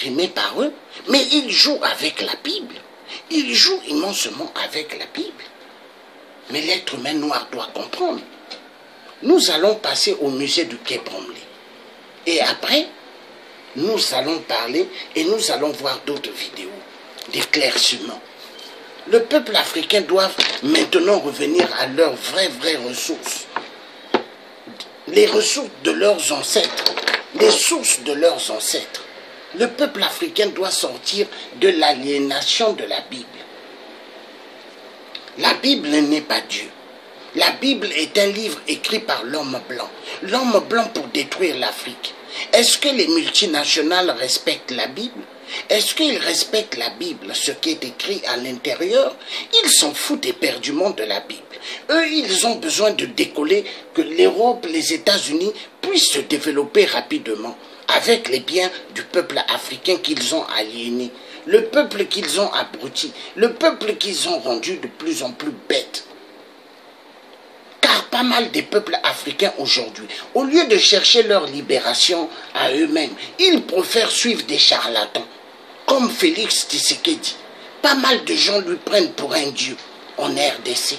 opprimés par eux, mais ils jouent avec la Bible. Ils jouent immensement avec la Bible. Mais l'être humain noir doit comprendre. Nous allons passer au musée du Quai Branly. Et après, nous allons parler et nous allons voir d'autres vidéos d'éclaircissement. Le peuple africain doit maintenant revenir à leurs vraies ressources. Les ressources de leurs ancêtres, les sources de leurs ancêtres. Le peuple africain doit sortir de l'aliénation de la Bible. La Bible n'est pas Dieu. La Bible est un livre écrit par l'homme blanc. L'homme blanc pour détruire l'Afrique. Est-ce que les multinationales respectent la Bible? Est-ce qu'ils respectent la Bible, ce qui est écrit à l'intérieur? Ils s'en foutent éperdument de la Bible. Eux, ils ont besoin de décoller, que l'Europe, les États-Unis puissent se développer rapidement avec les biens du peuple africain qu'ils ont aliéné, le peuple qu'ils ont abruti, le peuple qu'ils ont rendu de plus en plus bête. Car pas mal des peuples africains aujourd'hui, au lieu de chercher leur libération à eux-mêmes, ils préfèrent suivre des charlatans, comme Félix Tshisekedi. Pas mal de gens lui prennent pour un dieu en RDC.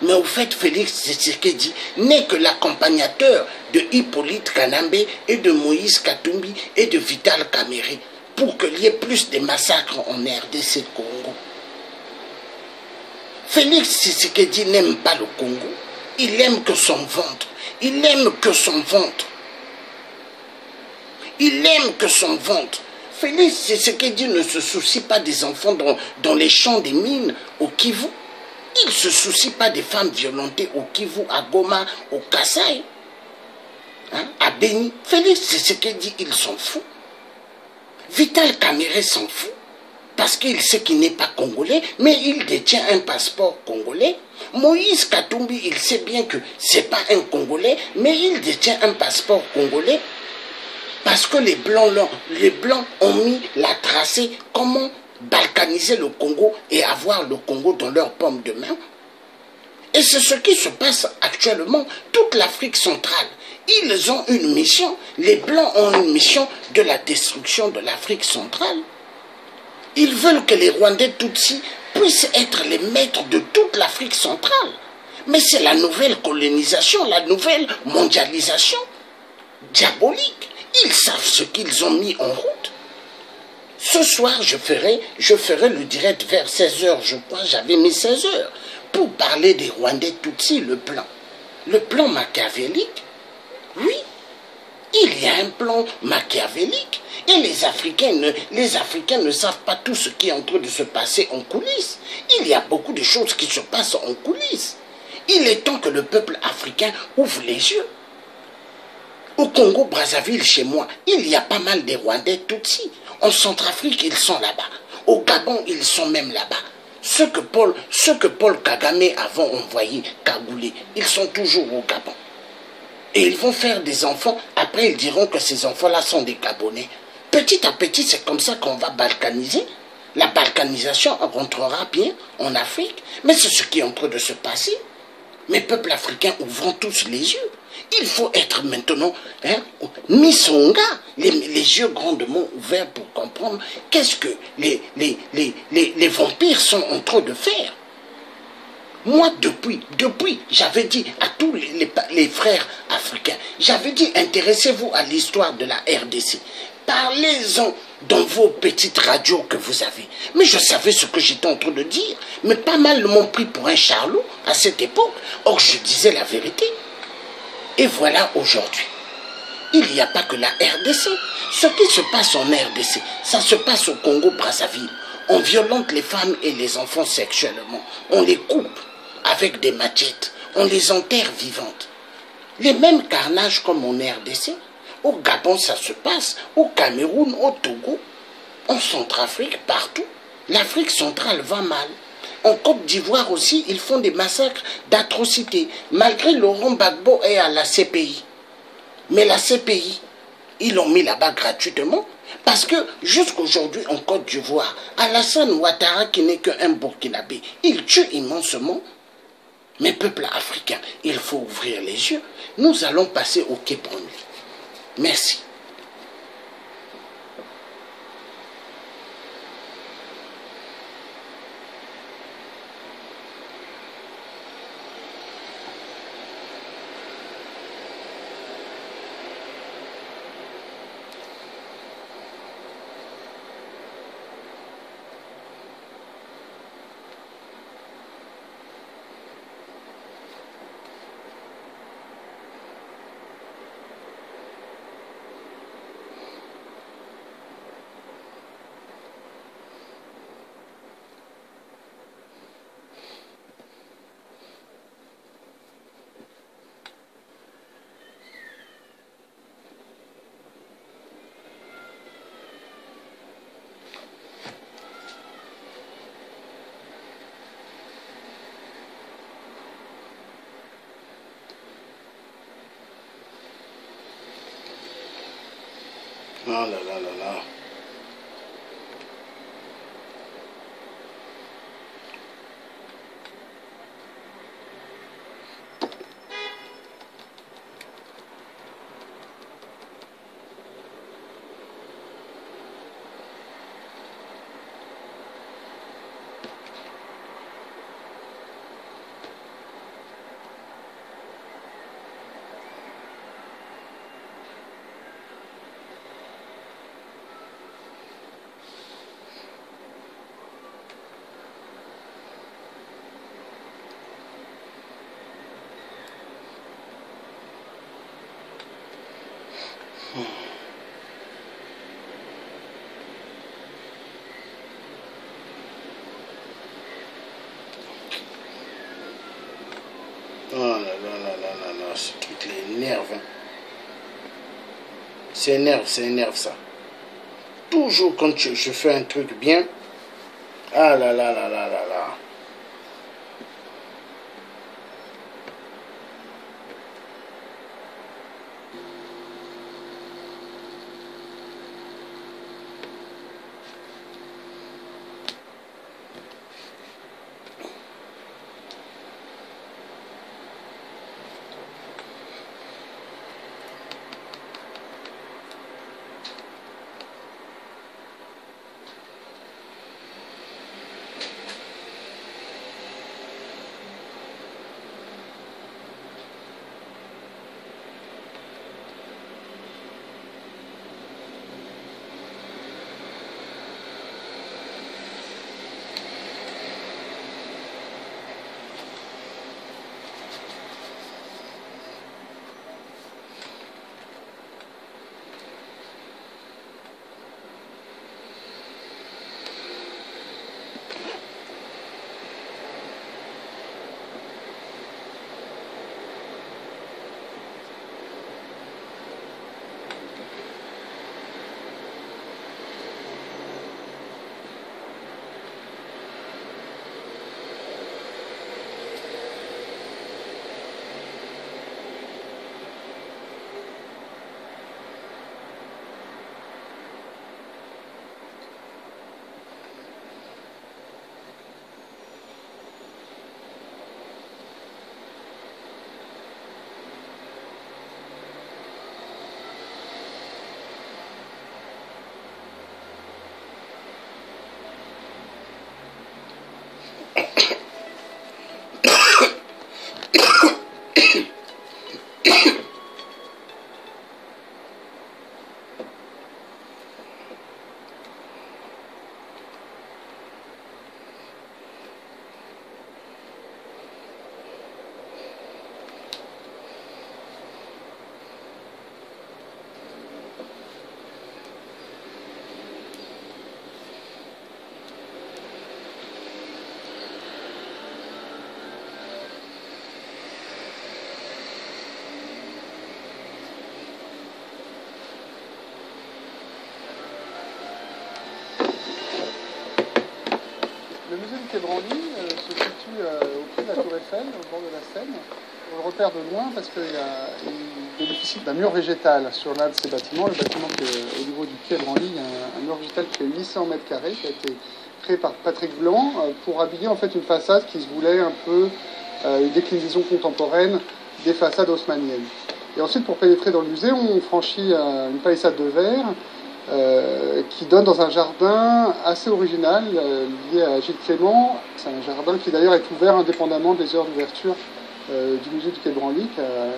Mais au fait, Félix Tshisekedi n'est que l'accompagnateur de Hippolyte Kanambe et de Moïse Katumbi et de Vital Kamerhe pour qu'il y ait plus de massacres en RDC Congo. Félix Tshisekedi n'aime pas le Congo. Il aime que son ventre. Il aime que son ventre. Il aime que son ventre. Félix Tshisekedi ne se soucie pas des enfants dans les champs des mines au Kivu. Il ne se soucie pas des femmes violentées au Kivu, à Goma, au Kasaï, à Beni. Félix Tshisekedi, il s'en fout. Vital Kamerhe s'en fout. Parce qu'il sait qu'il n'est pas congolais, mais il détient un passeport congolais. Moïse Katumbi, il sait bien que ce n'est pas un Congolais, mais il détient un passeport congolais. Parce que les Blancs ont mis la tracée, comment balkaniser le Congo et avoir le Congo dans leur paume de main. Et c'est ce qui se passe actuellement, toute l'Afrique centrale. Ils ont une mission, les Blancs ont une mission de la destruction de l'Afrique centrale. Ils veulent que les Rwandais Tutsis puissent être les maîtres de toute l'Afrique centrale. Mais c'est la nouvelle colonisation, la nouvelle mondialisation diabolique. Ils savent ce qu'ils ont mis en route. Ce soir, je ferai le direct vers 16h, je crois, j'avais mis 16h, pour parler des Rwandais Tutsis, le plan. Le plan machiavélique, oui, il y a un plan machiavélique. Et les Africains ne savent pas tout ce qui est en train de se passer en coulisses. Il y a beaucoup de choses qui se passent en coulisses. Il est temps que le peuple africain ouvre les yeux. Au Congo-Brazzaville, chez moi, il y a pas mal de Rwandais Tutsis. En Centrafrique, ils sont là-bas. Au Gabon, ils sont même là-bas. Ceux que Paul Kagame avait envoyés, cagoulés, ils sont toujours au Gabon. Et ils vont faire des enfants, après ils diront que ces enfants-là sont des Gabonais. Petit à petit, c'est comme ça qu'on va balkaniser. La balkanisation rentrera bien en Afrique, mais c'est ce qui est en train de se passer. Mes peuples africains ouvrant tous les yeux. Il faut être maintenant misonga, les yeux grandement ouverts pour comprendre qu'est-ce que les vampires sont en train de faire. Moi, depuis, j'avais dit à tous les frères africains, j'avais dit, intéressez-vous à l'histoire de la RDC. Parlez-en dans vos petites radios que vous avez. Mais je savais ce que j'étais en train de dire. Mais pas mal m'ont pris pour un charlot à cette époque. Or, je disais la vérité. Et voilà aujourd'hui. Il n'y a pas que la RDC. Ce qui se passe en RDC, ça se passe au Congo-Brazzaville. On violente les femmes et les enfants sexuellement. On les coupe avec des machettes. On les enterre vivantes. Les mêmes carnages comme en RDC. Au Gabon, ça se passe. Au Cameroun, au Togo, en Centrafrique, partout. L'Afrique centrale va mal. En Côte d'Ivoire aussi, ils font des massacres d'atrocités. Malgré Laurent Gbagbo est à la CPI. Mais la CPI, ils l'ont mis là-bas gratuitement. Parce que jusqu'aujourd'hui, en Côte d'Ivoire, Alassane Ouattara, qui n'est qu'un Burkinabé, il tue immensement. Mais peuple africain, il faut ouvrir les yeux. Nous allons passer au Quai Branly. Merci. Ah là là là là. Oh là là là là là là, ce truc les énerve. Hein. C'est énerve ça. Toujours quand je fais un truc bien, ah là là là là là là. Le musée du Quai Branly se situe au pied de la Tour Eiffel, au bord de la Seine. On le repère de loin parce qu'il bénéficie d'un mur végétal sur l'un de ces bâtiments. Le bâtiment qui est au niveau du Quai Branly, il y a un mur végétal qui fait 800 mètres carrés, qui a été créé par Patrick Blanc pour habiller en fait une façade qui se voulait un peu une déclinaison contemporaine des façades haussmanniennes. Et ensuite, pour pénétrer dans le musée, on franchit une palissade de verre qui donne dans un jardin assez original lié à Gilles Clément. C'est un jardin qui d'ailleurs est ouvert indépendamment des heures d'ouverture du musée du Quai Branly.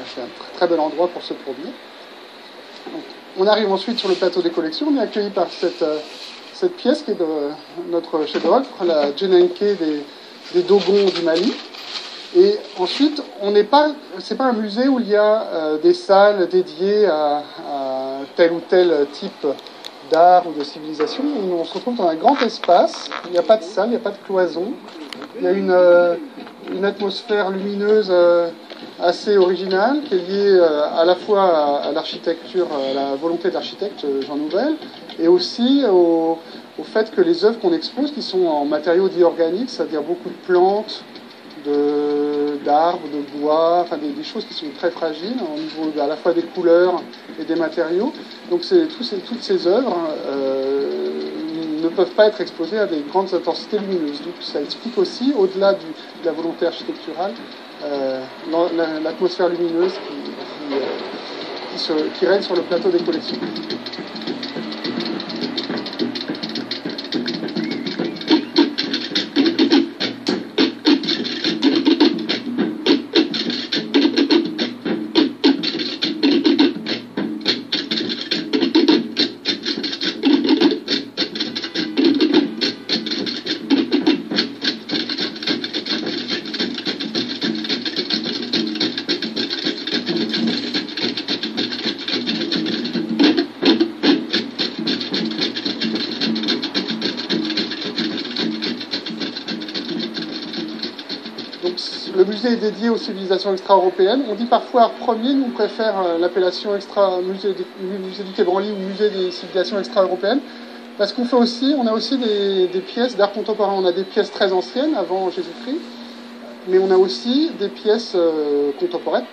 C'est un très bel endroit pour se promener. Donc, on arrive ensuite sur le plateau des collections. On est accueilli par cette pièce qui est de notre chef-d'œuvre, la Djenenké des Dogons du Mali. Et ensuite, c'est pas un musée où il y a des salles dédiées à tel ou tel type d'art ou de civilisation. On se retrouve dans un grand espace. Il n'y a pas de salle, il n'y a pas de cloison. Il y a une atmosphère lumineuse assez originale qui est liée à la fois à l'architecture, à la volonté de l'architecte Jean Nouvel, et aussi au fait que les œuvres qu'on expose, qui sont en matériaux dits organiques, c'est-à-dire beaucoup de plantes, de d'arbres, de bois, enfin des choses qui sont très fragiles au niveau à la fois des couleurs et des matériaux. Donc toutes ces œuvres ne peuvent pas être exposées à des grandes intensités lumineuses. Donc ça explique aussi, au-delà de la volonté architecturale, l'atmosphère lumineuse qui règne sur le plateau des collections. Le musée est dédié aux civilisations extra-européennes. On dit parfois premier, nous on préfère l'appellation musée du Quai Branly ou musée des civilisations extra-européennes, parce qu'on a aussi des pièces d'art contemporain. On a des pièces très anciennes, avant Jésus-Christ, mais on a aussi des pièces contemporaines.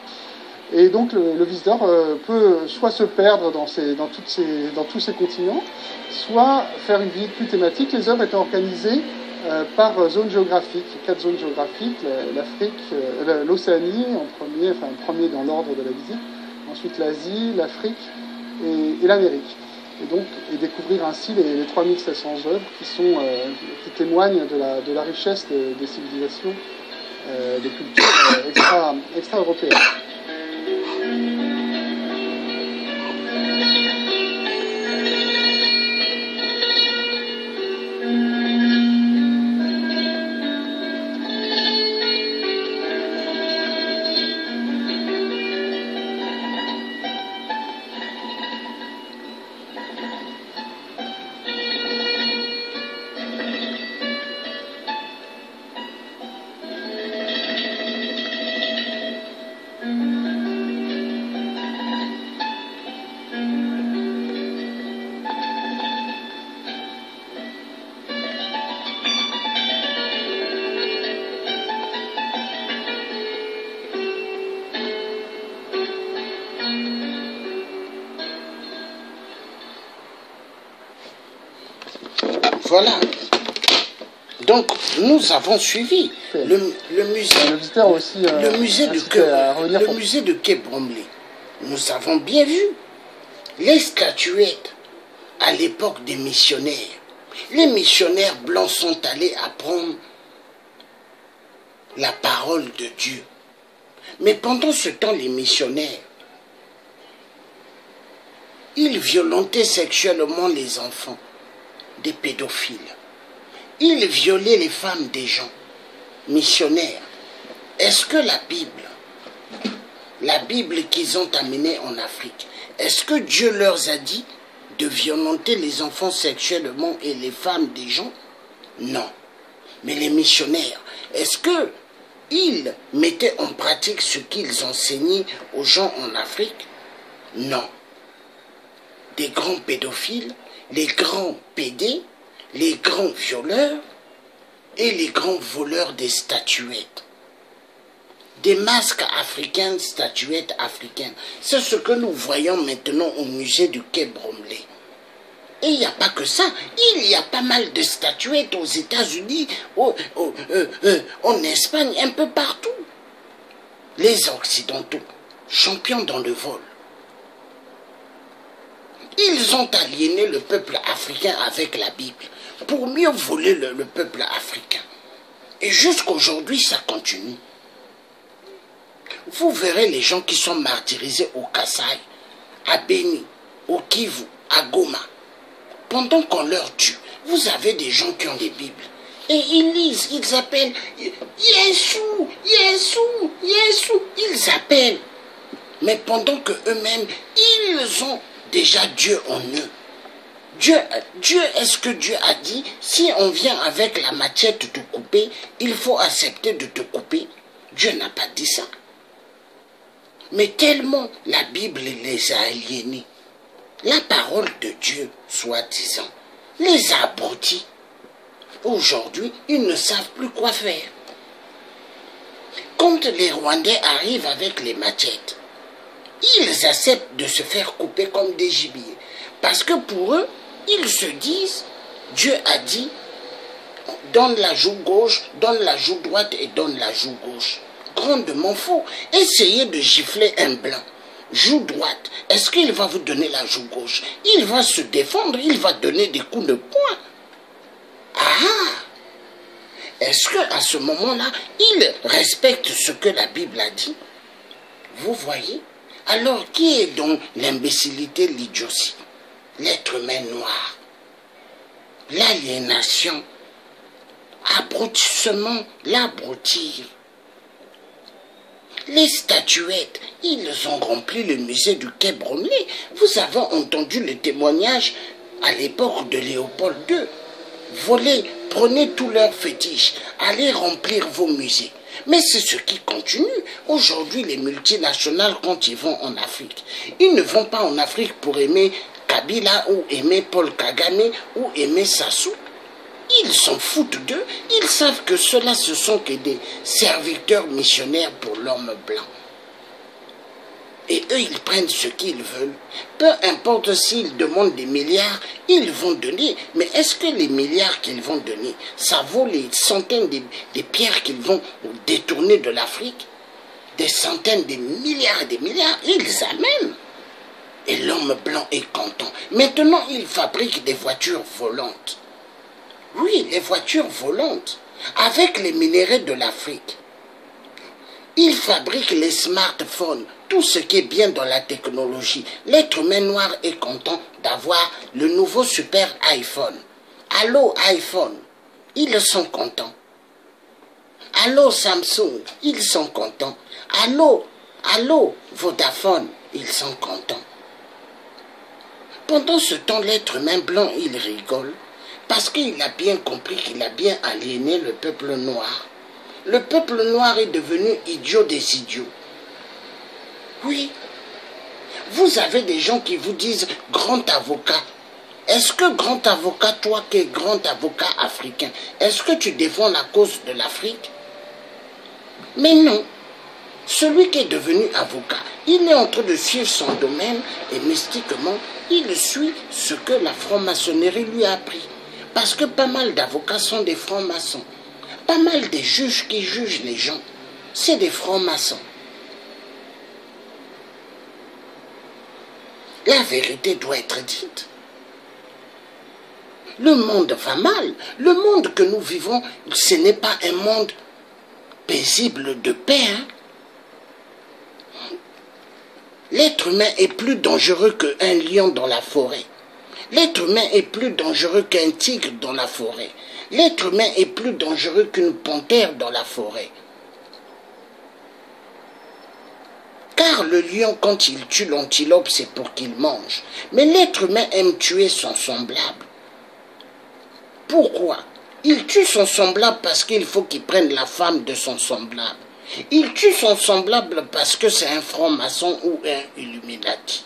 Et donc le visiteur peut soit se perdre dans tous ces continents, soit faire une visite plus thématique. Les œuvres étaient organisées par zone géographique, 4 zones géographiques, l'Afrique, l'Océanie en premier dans l'ordre de la visite, ensuite l'Asie, l'Afrique et l'Amérique. Et découvrir ainsi les 3700 œuvres qui témoignent de la richesse des civilisations, des cultures extra-européennes. Voilà. Donc, nous avons suivi le musée de Quai Branly. Nous avons bien vu les statuettes à l'époque des missionnaires. Les missionnaires blancs sont allés apprendre la parole de Dieu. Mais pendant ce temps, les missionnaires, ils violentaient sexuellement les enfants, des pédophiles. Ils violaient les femmes des gens, missionnaires. Est-ce que la Bible qu'ils ont amenée en Afrique, est-ce que Dieu leur a dit de violenter les enfants sexuellement et les femmes des gens? Non. Mais les missionnaires, est-ce que ils mettaient en pratique ce qu'ils enseignaient aux gens en Afrique? Non. Des grands pédophiles, les grands pédés, les grands violeurs et les grands voleurs des statuettes. Des masques africains, statuettes africaines. C'est ce que nous voyons maintenant au musée du Quai Branly. Et il n'y a pas que ça. Il y a pas mal de statuettes aux États-Unis, en Espagne, un peu partout. Les Occidentaux, champions dans le vol. Ils ont aliéné le peuple africain avec la Bible pour mieux voler le peuple africain. Et jusqu'aujourd'hui, ça continue. Vous verrez les gens qui sont martyrisés au Kasaï, à Beni, au Kivu, à Goma. Pendant qu'on leur tue, vous avez des gens qui ont des Bibles. Et ils lisent, ils appellent Yeshua, Yeshua, Yeshua. Ils appellent. Mais pendant que eux-mêmes, ils ont déjà Dieu en eux. Dieu, est-ce que Dieu a dit, si on vient avec la machette te couper, il faut accepter de te couper? Dieu n'a pas dit ça. Mais tellement la Bible les a aliénés. La parole de Dieu, soi-disant, les a abrutis. Aujourd'hui, ils ne savent plus quoi faire. Quand les Rwandais arrivent avec les machettes, ils acceptent de se faire couper comme des gibiers. Parce que pour eux, ils se disent, Dieu a dit, donne la joue gauche, donne la joue droite et donne la joue gauche. Grandement faux. Essayez de gifler un blanc. Joue droite. Est-ce qu'il va vous donner la joue gauche? Il va se défendre, il va donner des coups de poing. Ah! Est-ce qu'à ce moment-là, il respecte ce que la Bible a dit? Vous voyez? Alors, qui est donc l'imbécilité, l'idiotie? L'être humain noir. L'aliénation. Abrutissement, l'abrutir. Les statuettes, ils ont rempli le musée du Quai Branly. Vous avez entendu le témoignage à l'époque de Léopold II. Volez, prenez tous leurs fétiches, allez remplir vos musées. Mais c'est ce qui continue. Aujourd'hui, les multinationales, quand ils vont en Afrique, ils ne vont pas en Afrique pour aimer Kabila ou aimer Paul Kagame ou aimer Sassou. Ils s'en foutent d'eux. Ils savent que ceux-là, ce sont que des serviteurs missionnaires pour l'homme blanc. Et eux, ils prennent ce qu'ils veulent. Peu importe s'ils demandent des milliards, ils vont donner. Mais est-ce que les milliards qu'ils vont donner, ça vaut les centaines des pierres qu'ils vont détourner de l'Afrique? Des centaines, des milliards et des milliards, ils amènent. Et l'homme blanc est content. Maintenant, ils fabriquent des voitures volantes. Oui, les voitures volantes, avec les minéraux de l'Afrique. Ils fabriquent les smartphones, tout ce qui est bien dans la technologie. L'être humain noir est content d'avoir le nouveau super iPhone. Allô iPhone, ils sont contents. Allô Samsung, ils sont contents. Allô Vodafone, ils sont contents. Pendant ce temps, l'être humain blanc, il rigole. Parce qu'il a bien compris qu'il a bien aliéné le peuple noir. Le peuple noir est devenu idiot des idiots. Oui. Vous avez des gens qui vous disent grand avocat. Est-ce que grand avocat, toi qui es grand avocat africain, est-ce que tu défends la cause de l'Afrique? Mais non. Celui qui est devenu avocat, il est en train de suivre son domaine et mystiquement, il suit ce que la franc-maçonnerie lui a appris. Parce que pas mal d'avocats sont des francs-maçons. Pas mal de juges qui jugent les gens, c'est des francs-maçons. La vérité doit être dite. Le monde va mal. Le monde que nous vivons, ce n'est pas un monde paisible de paix. Hein? L'être humain est plus dangereux qu'un lion dans la forêt. L'être humain est plus dangereux qu'un tigre dans la forêt. L'être humain est plus dangereux qu'une panthère dans la forêt. Car le lion, quand il tue l'antilope, c'est pour qu'il mange. Mais l'être humain aime tuer son semblable. Pourquoi? Il tue son semblable parce qu'il faut qu'il prenne la femme de son semblable. Il tue son semblable parce que c'est un franc-maçon ou un Illuminati.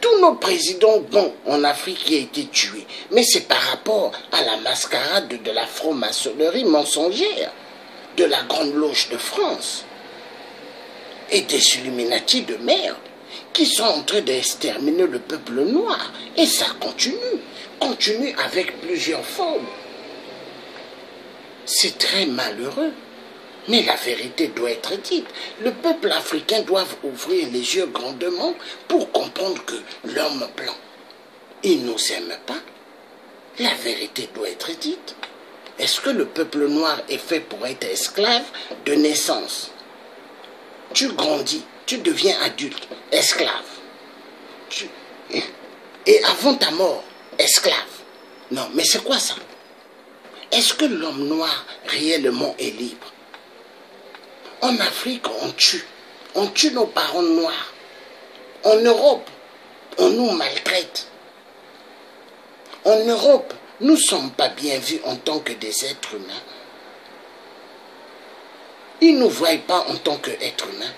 Tous nos présidents bons en Afrique qui ont été tués, mais c'est par rapport à la mascarade de la franc-maçonnerie mensongère, de la Grande Loge de France et des Illuminati de merde qui sont en train d'exterminer le peuple noir. Et ça continue avec plusieurs formes. C'est très malheureux. Mais la vérité doit être dite. Le peuple africain doit ouvrir les yeux grandement pour comprendre que l'homme blanc, il ne nous aime pas. La vérité doit être dite. Est-ce que le peuple noir est fait pour être esclave de naissance? Tu grandis, tu deviens adulte, esclave. Et avant ta mort, esclave. Non, mais c'est quoi ça? Est-ce que l'homme noir réellement est libre? En Afrique, on tue nos parents noirs. En Europe, on nous maltraite. En Europe, nous ne sommes pas bien vus en tant que des êtres humains. Ils ne nous voient pas en tant qu'êtres humains.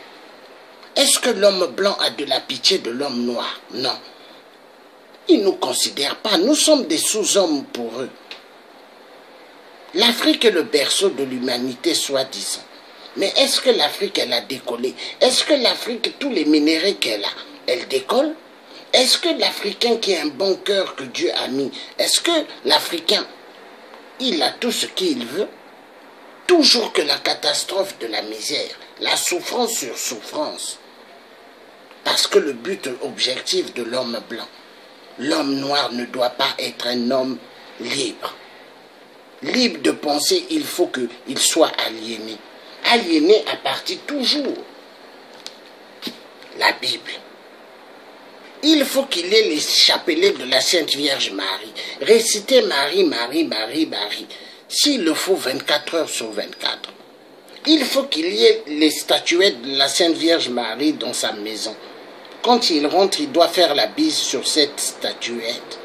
Est-ce que l'homme blanc a de la pitié de l'homme noir? Non. Ils ne nous considèrent pas. Nous sommes des sous-hommes pour eux. L'Afrique est le berceau de l'humanité, soi-disant. Mais est-ce que l'Afrique, elle a décollé? Est-ce que l'Afrique, tous les minéraux qu'elle a, elle décolle? Est-ce que l'Africain qui a un bon cœur que Dieu a mis, est-ce que l'Africain, il a tout ce qu'il veut? Toujours que la catastrophe de la misère, la souffrance sur souffrance. Parce que le but objectif de l'homme blanc, l'homme noir ne doit pas être un homme libre. Libre de penser, il faut qu'il soit aliéné. Aliéné à partir toujours la Bible. Il faut qu'il ait les chapelets de la Sainte Vierge Marie. Réciter Marie, Marie, Marie, Marie. S'il le faut 24 heures sur 24. Il faut qu'il y ait les statuettes de la Sainte Vierge Marie dans sa maison. Quand il rentre, il doit faire la bise sur cette statuette.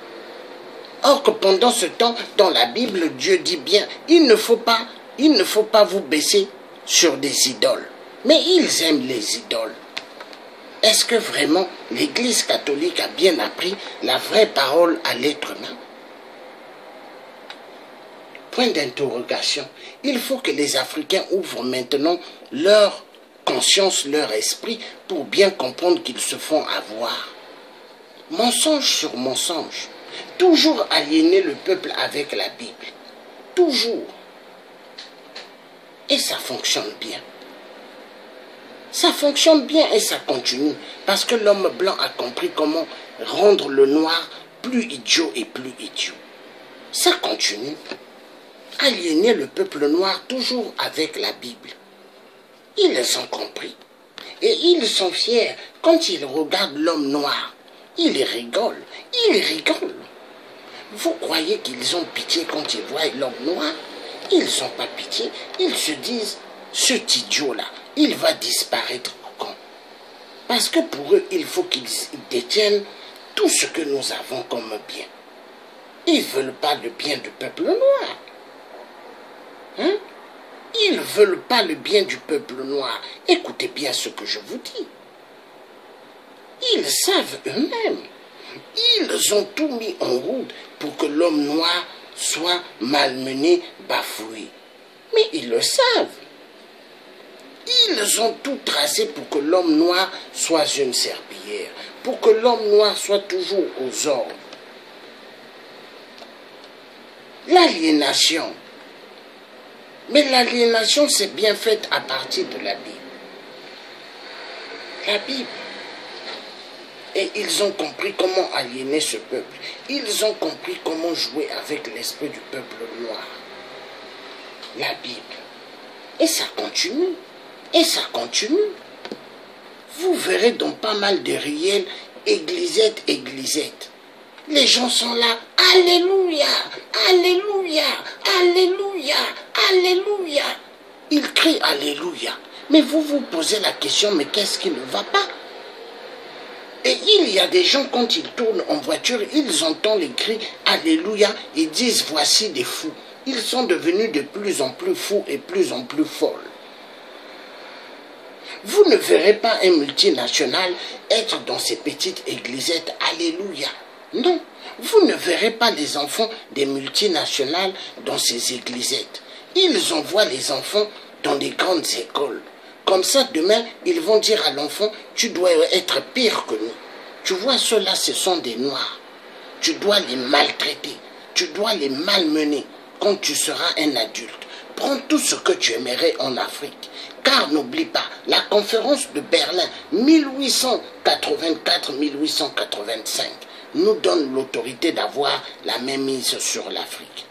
Or que pendant ce temps, dans la Bible, Dieu dit bien, il ne faut pas vous baisser sur des idoles. Mais ils aiment les idoles. Est-ce que vraiment l'Église catholique a bien appris la vraie parole à l'être humain? Point d'interrogation. Il faut que les Africains ouvrent maintenant leur conscience, leur esprit, pour bien comprendre qu'ils se font avoir. Mensonge sur mensonge. Toujours aliéner le peuple avec la Bible. Toujours. Et ça fonctionne bien. Ça fonctionne bien et ça continue. Parce que l'homme blanc a compris comment rendre le noir plus idiot et plus idiot. Ça continue. Aliéner le peuple noir toujours avec la Bible. Ils ont compris. Et ils sont fiers quand ils regardent l'homme noir. Ils rigolent. Ils rigolent. Vous croyez qu'ils ont pitié quand ils voient l'homme noir? Ils n'ont pas pitié. Ils se disent, cet idiot-là, il va disparaître quand? Parce que pour eux, il faut qu'ils détiennent tout ce que nous avons comme bien. Ils ne veulent pas le bien du peuple noir. Hein? Ils ne veulent pas le bien du peuple noir. Écoutez bien ce que je vous dis. Ils savent eux-mêmes. Ils ont tout mis en route pour que l'homme noir soit malmené, bafoué. Mais ils le savent. Ils ont tout tracé pour que l'homme noir soit une serpillière, pour que l'homme noir soit toujours aux ordres. L'aliénation. Mais l'aliénation, c'est bien faite à partir de la Bible. La Bible. Et ils ont compris comment aliéner ce peuple. Ils ont compris comment jouer avec l'esprit du peuple noir. La Bible. Et ça continue. Et ça continue. Vous verrez dans pas mal de réels, églisettes, églisettes. Les gens sont là. Alléluia, Alléluia, Alléluia, Alléluia. Ils crient Alléluia. Mais vous vous posez la question, mais qu'est-ce qui ne va pas? Et il y a des gens, quand ils tournent en voiture, ils entendent les cris Alléluia et disent voici des fous. Ils sont devenus de plus en plus fous et plus en plus folles. Vous ne verrez pas un multinational être dans ces petites églisettes Alléluia. Non, vous ne verrez pas les enfants des multinationales dans ces églisettes. Ils envoient les enfants dans des grandes écoles. Comme ça, demain, ils vont dire à l'enfant, tu dois être pire que nous. Tu vois, ceux-là, ce sont des noirs. Tu dois les maltraiter. Tu dois les malmener quand tu seras un adulte. Prends tout ce que tu aimerais en Afrique. Car n'oublie pas, la conférence de Berlin 1884-1885 nous donne l'autorité d'avoir la mainmise sur l'Afrique.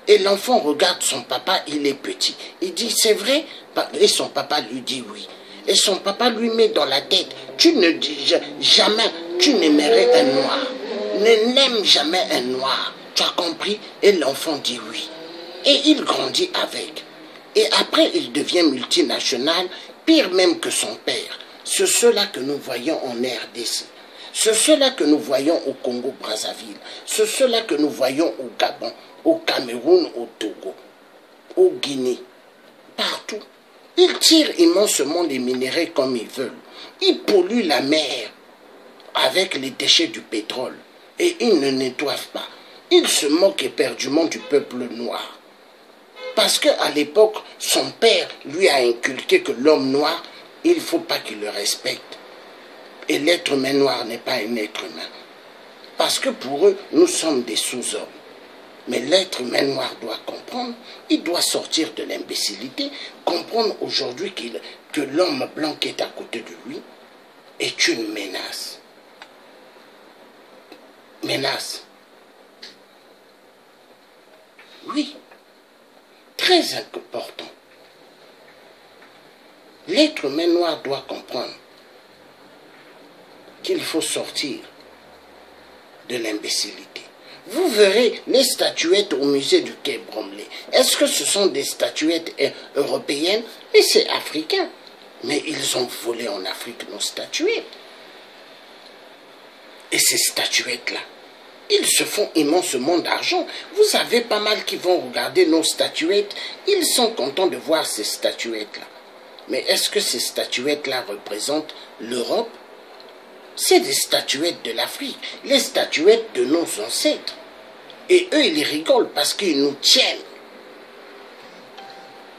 Et l'enfant regarde son papa, il est petit. Il dit, c'est vrai? Et son papa lui dit oui. Et son papa lui met dans la tête, tu ne dis jamais, tu n'aimerais un noir. Ne n'aime jamais un noir. Tu as compris? Et l'enfant dit oui. Et il grandit avec. Et après, il devient multinational, pire même que son père. C'est cela que nous voyons en RDC. C'est cela que nous voyons au Congo-Brazzaville. C'est cela que nous voyons au Gabon, au Cameroun, au Togo, au Guinée. Partout. Ils tirent immensément les minéraux comme ils veulent. Ils polluent la mer avec les déchets du pétrole. Et ils ne nettoient pas. Ils se moquent éperdument du peuple noir. Parce qu'à l'époque, son père lui a inculqué que l'homme noir, il ne faut pas qu'il le respecte. Et l'être humain noir n'est pas un être humain. Parce que pour eux, nous sommes des sous-hommes. Mais l'être humain noir doit comprendre, il doit sortir de l'imbécilité, comprendre aujourd'hui que l'homme blanc qui est à côté de lui est une menace. Menace. Oui, très important. L'être humain noir doit comprendre qu'il faut sortir de l'imbécilité. Vous verrez les statuettes au musée du Quai Bromley. Est-ce que ce sont des statuettes européennes? Mais c'est africain. Mais ils ont volé en Afrique nos statuettes. Et ces statuettes-là, ils se font immensément d'argent. Vous avez pas mal qui vont regarder nos statuettes. Ils sont contents de voir ces statuettes-là. Mais est-ce que ces statuettes-là représentent l'Europe? C'est des statuettes de l'Afrique, les statuettes de nos ancêtres. Et eux, ils rigolent parce qu'ils nous tiennent.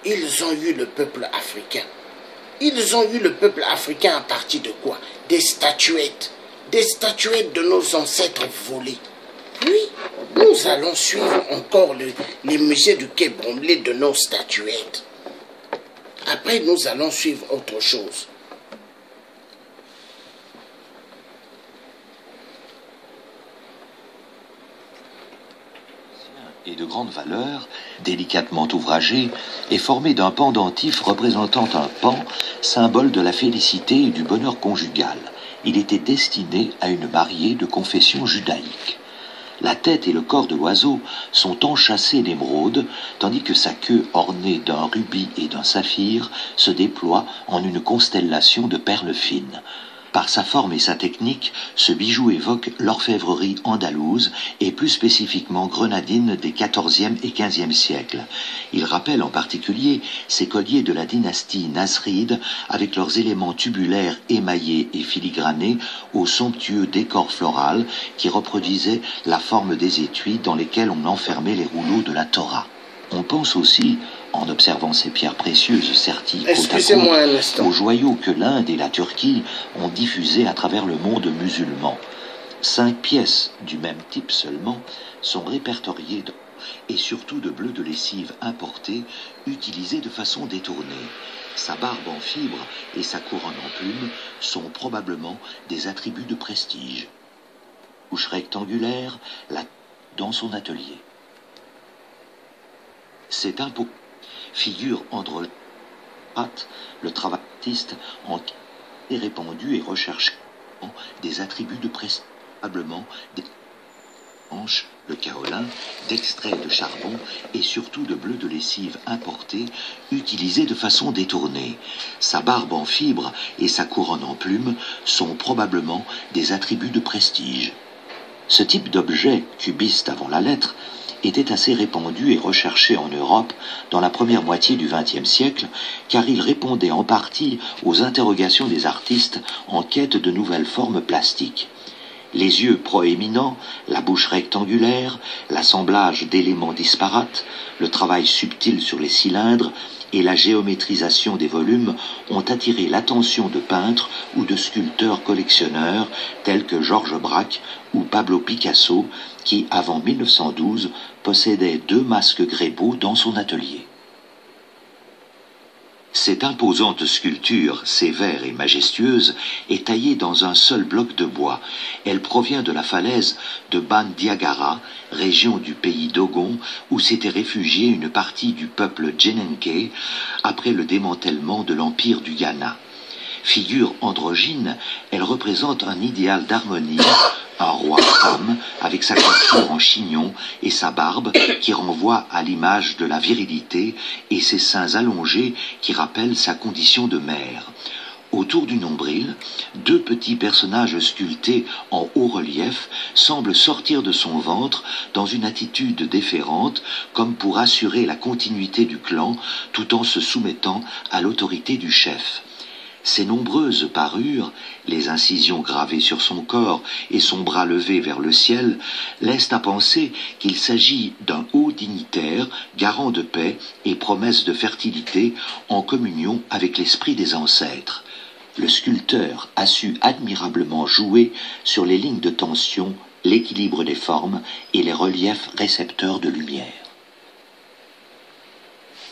Ils ont eu le peuple africain. Ils ont eu le peuple africain à partir de quoi? Des statuettes de nos ancêtres volés. Oui, nous allons suivre encore les musées du Quai Bromley de nos statuettes. Après, nous allons suivre autre chose. Et de grande valeur, délicatement ouvragé, est formé d'un pendentif représentant un pan, symbole de la félicité et du bonheur conjugal. Il était destiné à une mariée de confession judaïque. La tête et le corps de l'oiseau sont enchâssés d'émeraude, tandis que sa queue, ornée d'un rubis et d'un saphir, se déploie en une constellation de perles fines. Par sa forme et sa technique, ce bijou évoque l'orfèvrerie andalouse et plus spécifiquement grenadine des XIVe et XVe siècles. Il rappelle en particulier ces colliers de la dynastie nasride avec leurs éléments tubulaires émaillés et filigranés au somptueux décor floral qui reproduisait la forme des étuis dans lesquels on enfermait les rouleaux de la Torah. On pense aussi, en observant ces pierres précieuses serties côte à côte, aux joyaux que l'Inde et la Turquie ont diffusés à travers le monde musulman. 5 pièces du même type seulement sont répertoriées et surtout de bleu de lessive importé, utilisé de façon détournée. Sa barbe en fibre et sa couronne en plumes sont probablement des attributs de prestige. Bouche rectangulaire, dans son atelier. C'est un pot. Figure androgyne, le travail artiste en est répandu et recherché des attributs de prestige, probablement des hanches, le kaolin, d'extrait de charbon et surtout de bleu de lessive importé, utilisé de façon détournée. Sa barbe en fibre et sa couronne en plumes sont probablement des attributs de prestige. Ce type d'objet, cubiste avant la lettre, était assez répandu et recherché en Europe dans la première moitié du XXe siècle, car il répondait en partie aux interrogations des artistes en quête de nouvelles formes plastiques. Les yeux proéminents, la bouche rectangulaire, l'assemblage d'éléments disparates, le travail subtil sur les cylindres et la géométrisation des volumes ont attiré l'attention de peintres ou de sculpteurs collectionneurs tels que Georges Braque ou Pablo Picasso, qui, avant 1912, possédait 2 masques Grébeau dans son atelier. Cette imposante sculpture, sévère et majestueuse, est taillée dans un seul bloc de bois. Elle provient de la falaise de Bandiagara, région du pays d'Ogon, où s'était réfugiée une partie du peuple Djenenké après le démantèlement de l'empire du Ghana. Figure androgyne, elle représente un idéal d'harmonie, un roi-femme avec sa coiffure en chignon et sa barbe qui renvoie à l'image de la virilité et ses seins allongés qui rappellent sa condition de mère. Autour du nombril, 2 petits personnages sculptés en haut relief semblent sortir de son ventre dans une attitude déférente, comme pour assurer la continuité du clan tout en se soumettant à l'autorité du chef. Ses nombreuses parures, les incisions gravées sur son corps et son bras levé vers le ciel, laissent à penser qu'il s'agit d'un haut animaux dignitaires, garants de paix et promesses de fertilité en communion avec l'esprit des ancêtres. Le sculpteur a su admirablement jouer sur les lignes de tension, l'équilibre des formes et les reliefs récepteurs de lumière.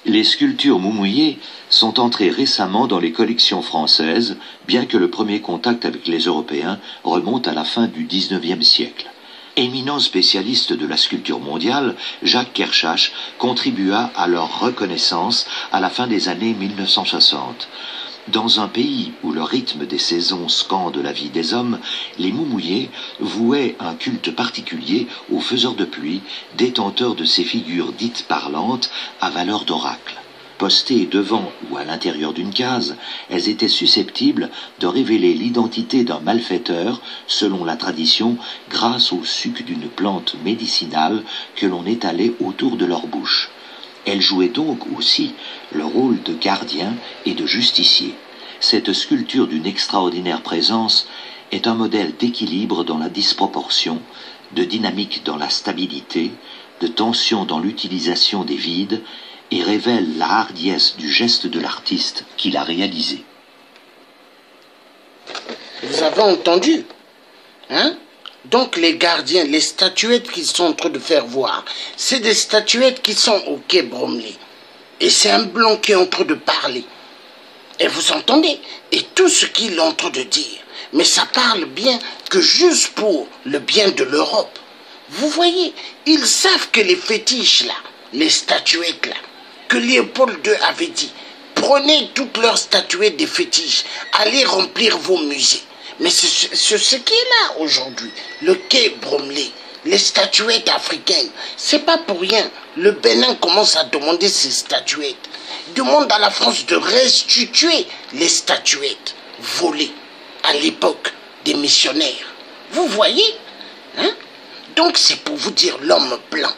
Les sculptures moumouillées sont entrées récemment dans les collections françaises, bien que le premier contact avec les Européens remonte à la fin du XIXe siècle. Éminent spécialiste de la sculpture mondiale, Jacques Kershach contribua à leur reconnaissance à la fin des années 1960. Dans un pays où le rythme des saisons scande la vie des hommes, les moumouillés vouaient un culte particulier aux faiseurs de pluie, détenteurs de ces figures dites parlantes à valeur d'oracle. Postées devant ou à l'intérieur d'une case, elles étaient susceptibles de révéler l'identité d'un malfaiteur, selon la tradition, grâce au suc d'une plante médicinale que l'on étalait autour de leur bouche. Elles jouaient donc aussi le rôle de gardien et de justicier. Cette sculpture d'une extraordinaire présence est un modèle d'équilibre dans la disproportion, de dynamique dans la stabilité, de tension dans l'utilisation des vides, et révèle la hardiesse du geste de l'artiste qui l'a réalisé. Vous avez entendu, hein? Donc les gardiens, les statuettes qu'ils sont en train de faire voir, c'est des statuettes qui sont au quai Bromley. Et c'est un blanc qui est en train de parler. Et vous entendez? Et tout ce qu'il est en train de dire. Mais ça parle bien que juste pour le bien de l'Europe. Vous voyez, ils savent que les fétiches là, les statuettes là, que Léopold II avait dit, prenez toutes leurs statuettes des fétiches, allez remplir vos musées. Mais c'est ce qui est là aujourd'hui, le quai Bromley, les statuettes africaines. C'est pas pour rien. Le Bénin commence à demander ces statuettes. Demande à la France de restituer les statuettes volées à l'époque des missionnaires. Vous voyez, hein? Donc c'est pour vous dire l'homme blanc.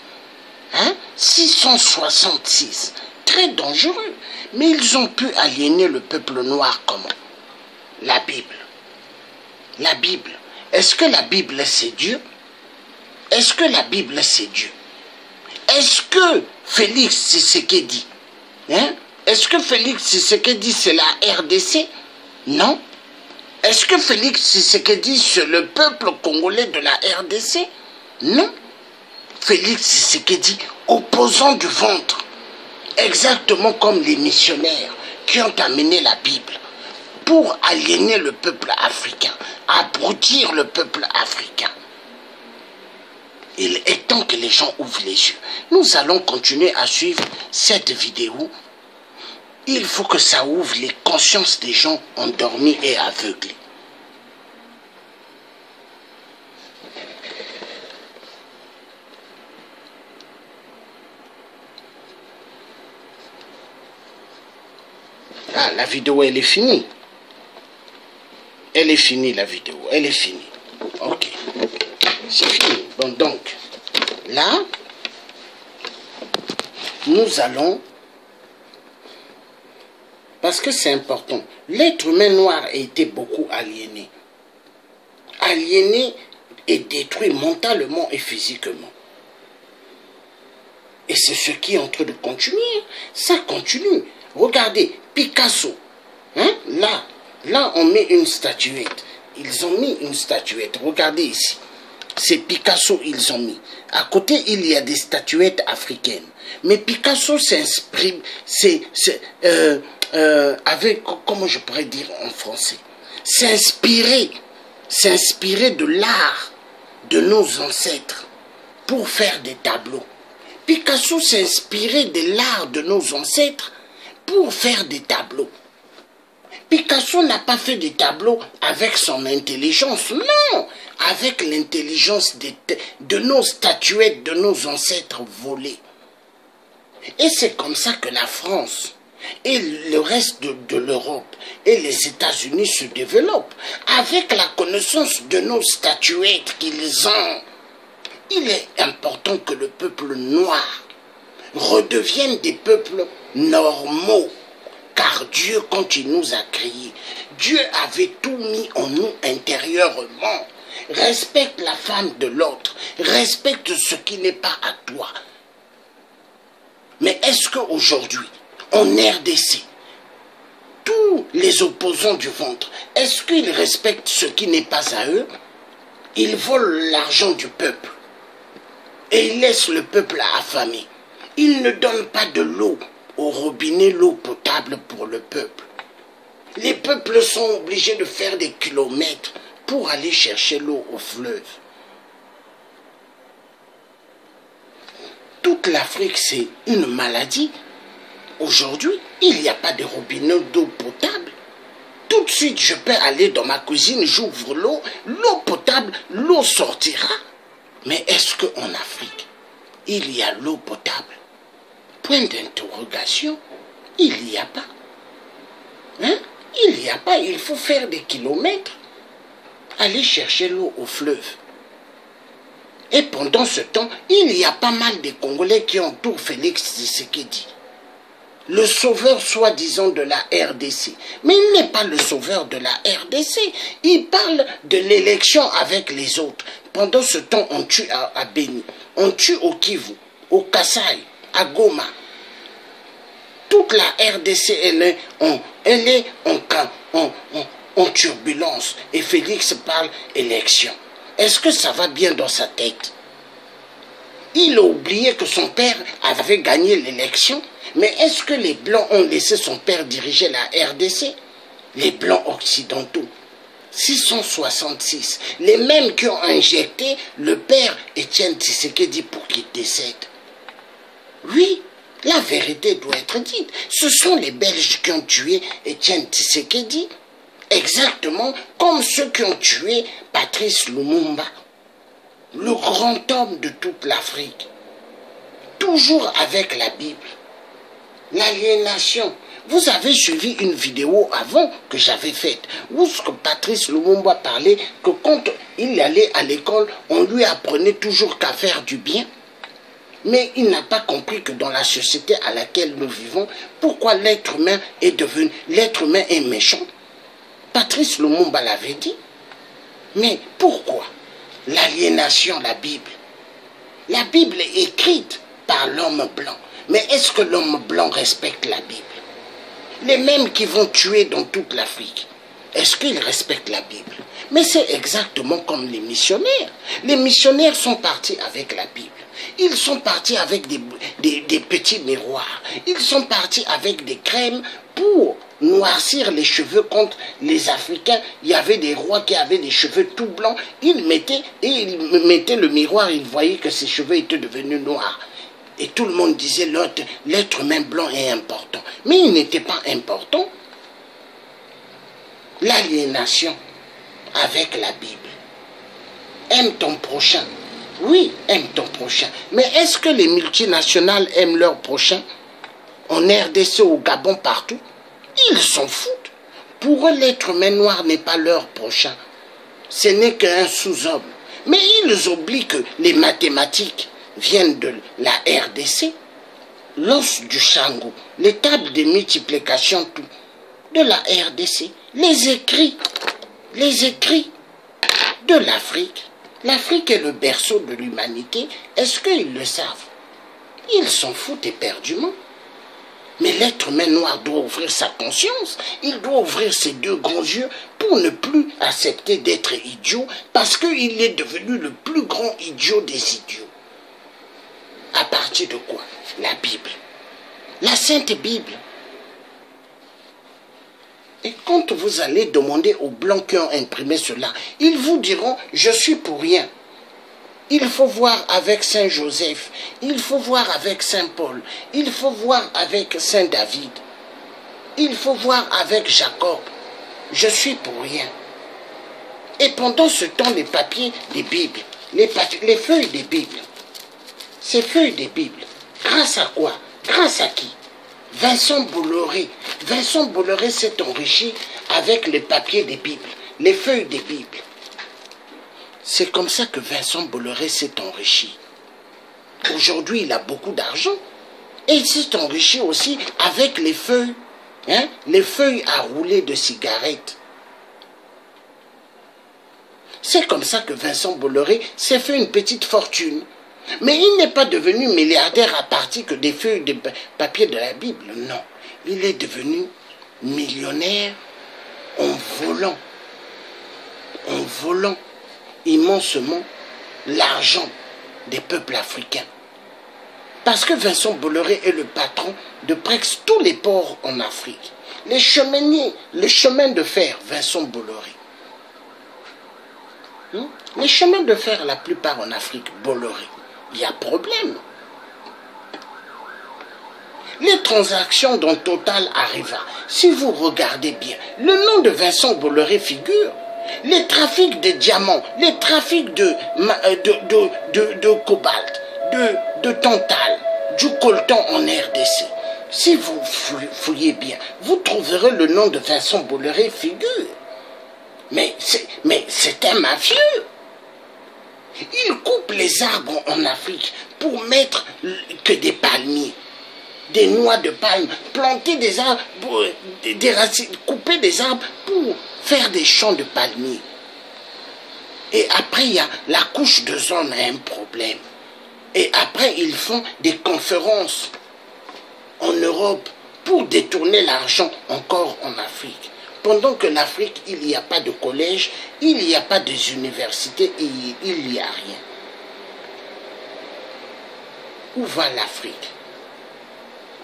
Hein? 666, très dangereux. Mais ils ont pu aliéner le peuple noir comment? La Bible. La Bible. Est-ce que la Bible c'est Dieu? Est-ce que la Bible c'est Dieu? Est-ce que Félix Tshisekedi, hein? Est-ce que Félix Tshisekedi c'est la RDC? Non. Est-ce que Félix Tshisekedi c'est le peuple congolais de la RDC? Non. Félix Tshisekedi, opposant du ventre, exactement comme les missionnaires qui ont amené la Bible pour aliéner le peuple africain, abrutir le peuple africain. Il est temps que les gens ouvrent les yeux. Nous allons continuer à suivre cette vidéo. Il faut que ça ouvre les consciences des gens endormis et aveuglés. Ah, la vidéo, elle est finie. Elle est finie, la vidéo. Elle est finie. Ok. C'est fini. Bon, donc, là, nous allons... Parce que c'est important. L'être humain noir a été beaucoup aliéné. Aliéné et détruit mentalement et physiquement. Et c'est ce qui est en train de continuer. Ça continue. Regardez, Picasso. Hein? Là, on met une statuette. Ils ont mis une statuette. Regardez ici. C'est Picasso, ils ont mis. À côté, il y a des statuettes africaines. Mais Picasso s'inspire, avec, comment je pourrais dire en français, s'inspirer de l'art de nos ancêtres pour faire des tableaux. Picasso s'inspirait de l'art de nos ancêtres pour faire des tableaux. Picasso n'a pas fait des tableaux avec son intelligence, non, avec l'intelligence de nos statuettes, de nos ancêtres volés. Et c'est comme ça que la France et le reste de l'Europe et les États-Unis se développent, avec la connaissance de nos statuettes qu'ils ont. Il est important que le peuple noir redevienne des peuples normaux. Car Dieu, quand il nous a créés, Dieu avait tout mis en nous intérieurement. Respecte la femme de l'autre. Respecte ce qui n'est pas à toi. Mais est-ce qu'aujourd'hui, en RDC, tous les opposants du ventre, est-ce qu'ils respectent ce qui n'est pas à eux? Ils volent l'argent du peuple et ils laissent le peuple affamé. Ils ne donnent pas de l'eau au robinet, l'eau potable pour le peuple. Les peuples sont obligés de faire des kilomètres pour aller chercher l'eau au fleuve. Toute l'Afrique, c'est une maladie. Aujourd'hui, il n'y a pas de robinet d'eau potable. Tout de suite, je peux aller dans ma cuisine, j'ouvre l'eau potable, l'eau sortira. Mais est-ce qu'en Afrique, il y a l'eau potable? Point d'interrogation, il n'y a pas. Hein? Il n'y a pas, il faut faire des kilomètres, aller chercher l'eau au fleuve. Et pendant ce temps, il y a pas mal de Congolais qui entourent Félix Tshisekedi, le sauveur soi-disant de la RDC. Mais il n'est pas le sauveur de la RDC. Il parle de l'élection avec les autres. Pendant ce temps, on tue à Beni, on tue au Kivu, au Kasaï, à Goma. Toute la RDC, elle est en turbulence. Et Félix parle élection. Est-ce que ça va bien dans sa tête? Il a oublié que son père avait gagné l'élection. Mais est-ce que les Blancs ont laissé son père diriger la RDC? Les Blancs occidentaux. 666. Les mêmes qui ont injecté le père Étienne Tshisekedi pour qu'il décède. Oui, la vérité doit être dite. Ce sont les Belges qui ont tué Étienne Tshisekedi. Exactement comme ceux qui ont tué Patrice Lumumba, le grand homme de toute l'Afrique. Toujours avec la Bible. L'aliénation. Vous avez suivi une vidéo avant que j'avais faite, où Patrice Lumumba parlait que quand il allait à l'école, on lui apprenait toujours qu'à faire du bien. Mais il n'a pas compris que dans la société à laquelle nous vivons, pourquoi l'être humain est méchant. Patrice Lumumba l'avait dit. Mais pourquoi l'aliénation, la Bible? La Bible est écrite par l'homme blanc. Mais est-ce que l'homme blanc respecte la Bible? Les mêmes qui vont tuer dans toute l'Afrique, est-ce qu'ils respectent la Bible? Mais c'est exactement comme les missionnaires. Les missionnaires sont partis avec la Bible. Ils sont partis avec des petits miroirs. Ils sont partis avec des crèmes pour noircir les cheveux contre les Africains. Il y avait des rois qui avaient des cheveux tout blancs. Ils mettaient le miroir, ils voyaient que ses cheveux étaient devenus noirs. Et tout le monde disait l'être humain blanc est important. Mais il n'était pas important. L'aliénation avec la Bible. Aime ton prochain. Oui, aime ton prochain. Mais est-ce que les multinationales aiment leur prochain? En RDC, au Gabon, partout, ils s'en foutent. Pour eux, l'être humain noir n'est pas leur prochain. Ce n'est qu'un sous-homme. Mais ils oublient que les mathématiques viennent de la RDC, l'os du Shango, les tables de multiplication, tout, de la RDC, les écrits de l'Afrique. L'Afrique est le berceau de l'humanité. Est-ce qu'ils le savent? Ils s'en foutent éperdument. Mais l'être humain noir doit ouvrir sa conscience. Il doit ouvrir ses deux grands yeux pour ne plus accepter d'être idiot parce qu'il est devenu le plus grand idiot des idiots. À partir de quoi? La Bible. La Sainte Bible. Et quand vous allez demander aux Blancs qui ont imprimé cela, ils vous diront « je suis pour rien ». Il faut voir avec Saint Joseph, il faut voir avec Saint Paul, il faut voir avec Saint David, il faut voir avec Jacob. Je suis pour rien. Et pendant ce temps, les papiers des Bibles, les feuilles des Bibles, ces feuilles des Bibles, grâce à quoi? Grâce à qui? Vincent Bolloré. Vincent Bolloré s'est enrichi avec les papiers des Bibles, les feuilles des Bibles. C'est comme ça que Vincent Bolloré s'est enrichi. Aujourd'hui, il a beaucoup d'argent. Et il s'est enrichi aussi avec les feuilles, les feuilles à rouler de cigarettes. C'est comme ça que Vincent Bolloré s'est fait une petite fortune. Mais il n'est pas devenu milliardaire à partir que des feuilles de papier de la Bible, non. Il est devenu millionnaire en volant immensément l'argent des peuples africains. Parce que Vincent Bolloré est le patron de presque tous les ports en Afrique. Les chemins de fer, Vincent Bolloré. Les chemins de fer, la plupart en Afrique, Bolloré. Il y a problème. Les transactions dont Total arriva, si vous regardez bien, le nom de Vincent Bolloré figure. Les trafics de diamants, les trafics de cobalt, de tantal, du coltan en RDC. Si vous fouillez bien, vous trouverez le nom de Vincent Bolloré figure. Mais c'est un mafieux. Il coupe les arbres en Afrique pour mettre que des palmiers, des noix de palme, planter des arbres, des racines, couper des arbres pour faire des champs de palmiers. Et après, il y a la couche d'ozone a un problème. Et après, ils font des conférences en Europe pour détourner l'argent encore en Afrique. Pendant que l'Afrique, il n'y a pas de collège, il n'y a pas des universités, il n'y a rien. Où va l'Afrique?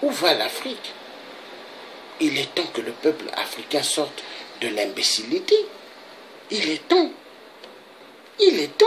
Où va l'Afrique? Il est temps que le peuple africain sorte de l'imbécilité. Il est temps. Il est temps.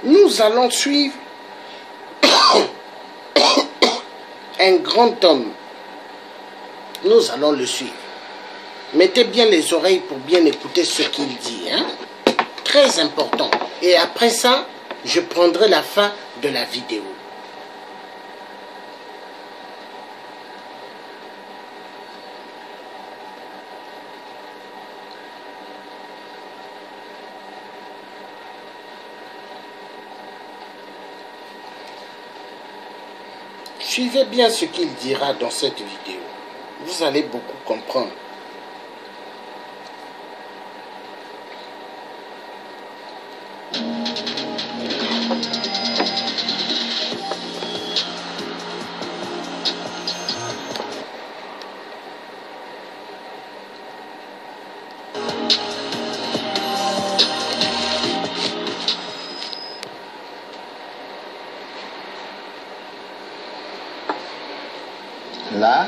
Nous allons suivre un grand homme. Nous allons le suivre. Mettez bien les oreilles pour bien écouter ce qu'il dit. Hein? Très important. Et après ça, je prendrai la fin de la vidéo. Suivez bien ce qu'il dira dans cette vidéo. Vous allez beaucoup comprendre. Là,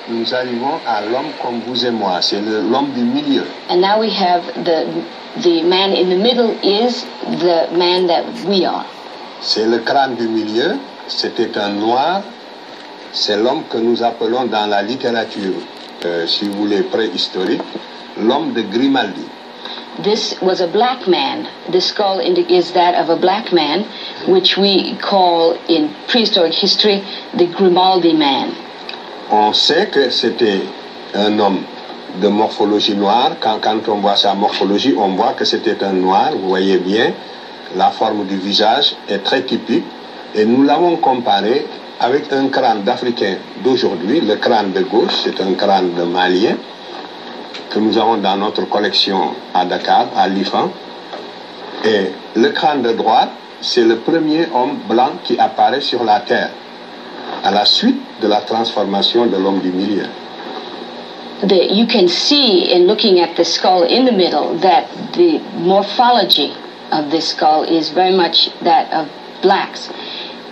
nous arrivons à l'homme comme vous et moi. C'est l'homme du milieu. And now we have the man in the middle is the man that we are. C'est le crâne du milieu. C'était un noir. C'est l'homme que nous appelons dans la littérature, si vous voulez, préhistorique, l'homme de Grimaldi. This was a black man. The skull is that of a black man, which we call in prehistoric history the Grimaldi man. On sait que c'était un homme de morphologie noire. Quand on voit sa morphologie, on voit que c'était un noir. Vous voyez bien, la forme du visage est très typique. Et nous l'avons comparé avec un crâne d'Africain d'aujourd'hui. Le crâne de gauche, c'est un crâne de Malien que nous avons dans notre collection à Dakar, à l'IFAN. Et le crâne de droite, c'est le premier homme blanc qui apparaît sur la Terre, à la suite de la transformation de l'homme du milieu. You can see in looking at the skull in the middle that the morphology of this skull is very much that of blacks.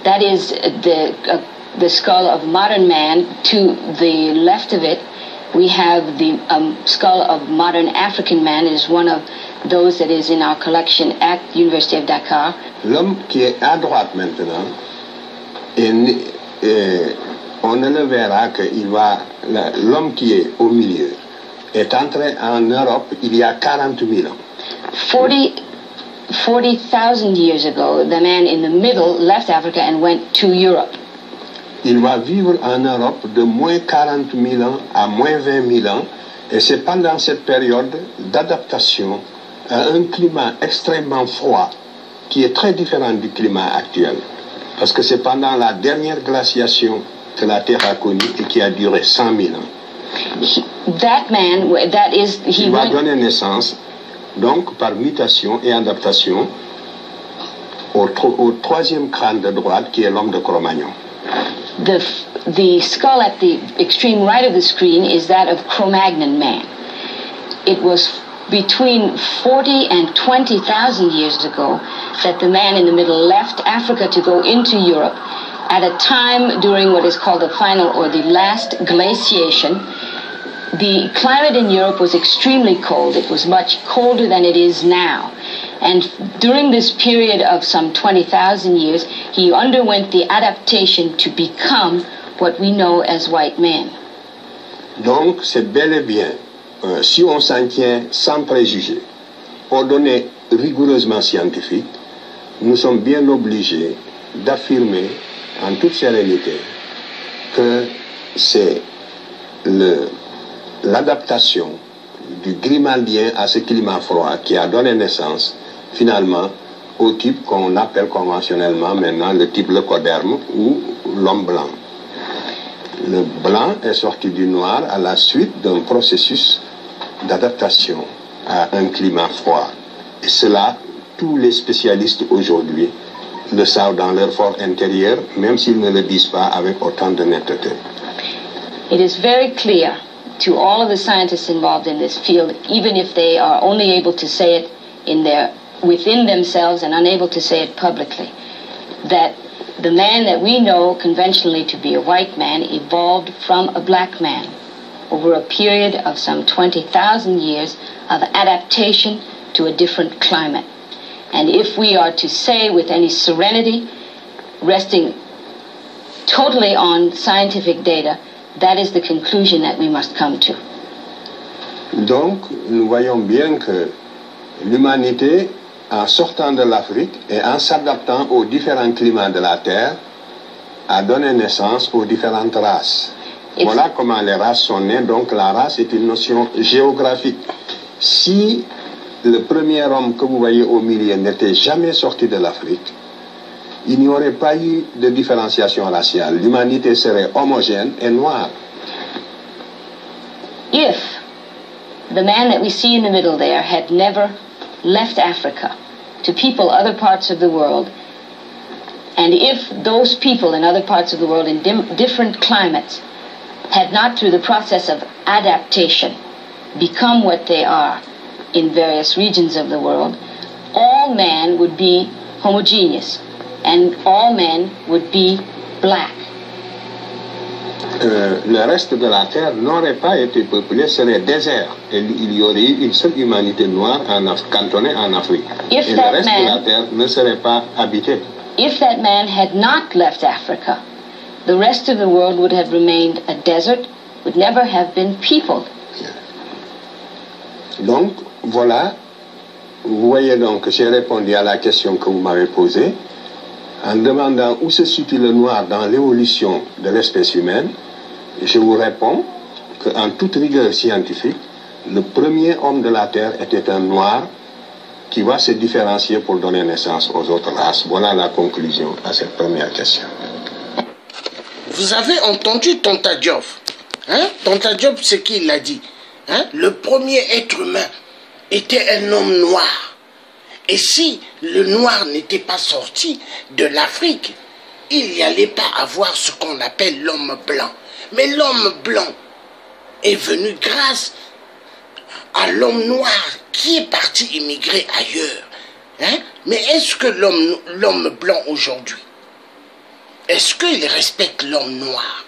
That is the skull of modern man. To the left of it, we have the skull of modern African man. Is one of those that is in our collection at the University of Dakar. L'homme qui est à droite maintenant on ne le verra que l'homme qui est au milieu est entré en Europe il y a 40 000 ans. 40,000 years ago, the man in the middle left Africa and went to Europe. Il va vivre en Europe de moins 40 000 ans à moins 20 000 ans, et c'est pendant cette période d'adaptation à un climat extrêmement froid qui est très différent du climat actuel. Parce que c'est pendant la dernière glaciation que la Terre a connu et qui a duré 100 000 ans. Il va donner naissance, donc par mutation et adaptation, au troisième crâne de droite qui est l'homme de Cro-Magnon. The skull at the extreme right of the screen is that of Cro-Magnon man. It was between 40 and 20,000 years ago that the man in the middle left Africa to go into Europe at a time during what is called the final or the last glaciation. The climate in Europe was extremely cold. It was much colder than it is now. And during this period of some 20,000 years, he underwent the adaptation to become what we know as white men. Donc, c'est bel et bien, si on s'en tient sans préjugés, aux données rigoureusement scientifiques, nous sommes bien obligés d'affirmer en toute sérénité que c'est l'adaptation du Grimaldien à ce climat froid qui a donné naissance finalement au type qu'on appelle conventionnellement maintenant le type leucoderme ou l'homme blanc. Le blanc est sorti du noir à la suite d'un processus d'adaptation à un climat froid. Et cela, tous les spécialistes aujourd'hui le savent dans leur fort intérieur, même s'ils ne le disent pas avec autant de netteté. It is very clear to all of the scientists involved in this field, even if they are only able to say it within themselves and unable to say it publicly, that the man that we know conventionally to be a white man evolved from a black man over a period of some 20,000 years of adaptation to a different climate. And if we are to say with any serenity, resting totally on scientific data, that is the conclusion that we must come to. Donc, nous voyons bien que l'humanité, en sortant de l'Afrique et en s'adaptant aux différents climats de la Terre, a donné naissance aux différentes races. Voilà comment les races sont nées. Donc la race est une notion géographique. Si le premier homme que vous voyez au milieu n'était jamais sorti de l'Afrique, il n'y aurait pas eu de différenciation raciale. L'humanité serait homogène et noire. If the man that we see in the middle there had never left Africa to people other parts of the world, and if those people in other parts of the world in different climates had not, through the process of adaptation, become what they are in various regions of the world, all men would be homogeneous, and all men would be black. Le reste de la Terre n'aurait pas été peuplé, serait désert. Et il y aurait eu une seule humanité noire cantonnée en Afrique. Et le reste de la Terre ne serait pas habité. If that man had not left Africa, the rest of the world would have remained a desert, would never have been peopled. Donc, voilà, vous voyez donc que j'ai répondu à la question que vous m'avez posée en demandant où se situe le noir dans l'évolution de l'espèce humaine. Je vous réponds qu'en toute rigueur scientifique, le premier homme de la Terre était un noir qui va se différencier pour donner naissance aux autres races. Voilà la conclusion à cette première question. Vous avez entendu Tonta Diop, hein? Tonta Diop, ce qu'il a dit. Hein? Le premier être humain était un homme noir. Et si le noir n'était pas sorti de l'Afrique, il n'y allait pas avoir ce qu'on appelle l'homme blanc. Mais l'homme blanc est venu grâce à l'homme noir qui est parti immigrer ailleurs. Hein? Mais est-ce que l'homme blanc aujourd'hui, est-ce qu'il respecte l'homme noir?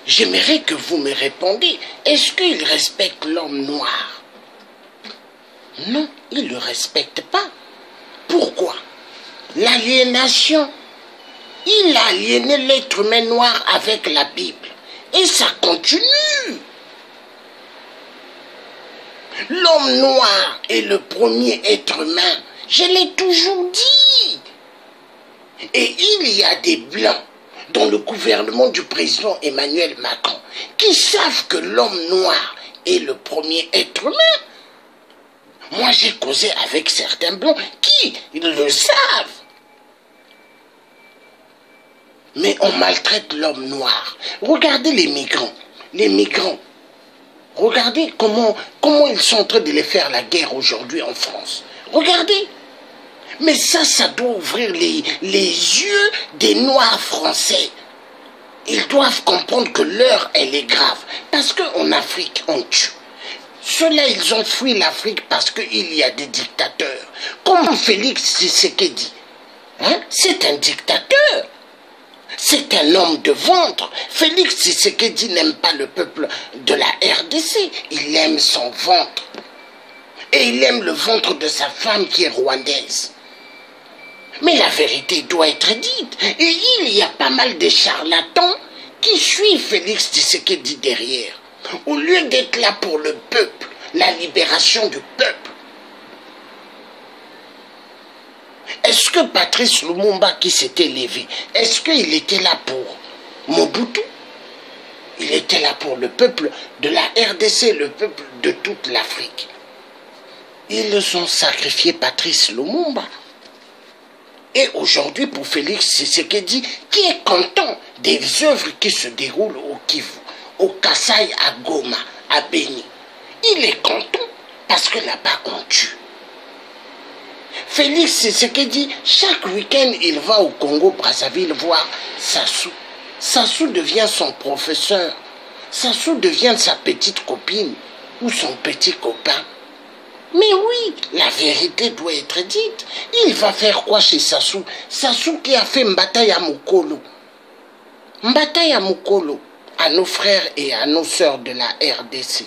J'aimerais que vous me répondiez. Est-ce qu'il respecte l'homme noir? Non, il ne le respecte pas. Pourquoi? L'aliénation. Il a aliéné l'être humain noir avec la Bible. Et ça continue. L'homme noir est le premier être humain. Je l'ai toujours dit. Et il y a des blancs dans le gouvernement du président Emmanuel Macron qui savent que l'homme noir est le premier être humain. Moi, j'ai causé avec certains blancs qui le savent. Mais on maltraite l'homme noir. Regardez les migrants. Les migrants. Regardez comment ils sont en train de les faire la guerre aujourd'hui en France. Regardez. Mais ça doit ouvrir les yeux des Noirs français. Ils doivent comprendre que l'heure, elle est grave. Parce qu'en Afrique, on tue. Ceux-là, ils ont fui l'Afrique parce qu'il y a des dictateurs. Comme Félix Tshisekedi. Hein? C'est un dictateur. C'est un homme de ventre. Félix Tshisekedi n'aime pas le peuple de la RDC. Il aime son ventre. Et il aime le ventre de sa femme qui est rwandaise. Mais la vérité doit être dite. Et il y a pas mal de charlatans qui suivent Félix Tshisekedi derrière. Au lieu d'être là pour le peuple, la libération du peuple. Est-ce que Patrice Lumumba qui s'était levé, est-ce qu'il était là pour Mobutu? Il était là pour le peuple de la RDC, le peuple de toute l'Afrique. Ils ont sacrifié Patrice Lumumba. Et aujourd'hui, pour Félix Tshisekedi, qui est content des œuvres qui se déroulent au Kivu, au Kasaï, à Goma, à Beni, il est content parce que là-bas on tue. Félix Tshisekedi, chaque week-end, il va au Congo-Brazzaville voir Sassou. Sassou devient son professeur. Sassou devient sa petite copine ou son petit copain. Mais oui, la vérité doit être dite. Il va faire quoi chez Sassou? Sassou qui a fait Mbataïa Mukolo. Mbataïa Mukolo à nos frères et à nos sœurs de la RDC.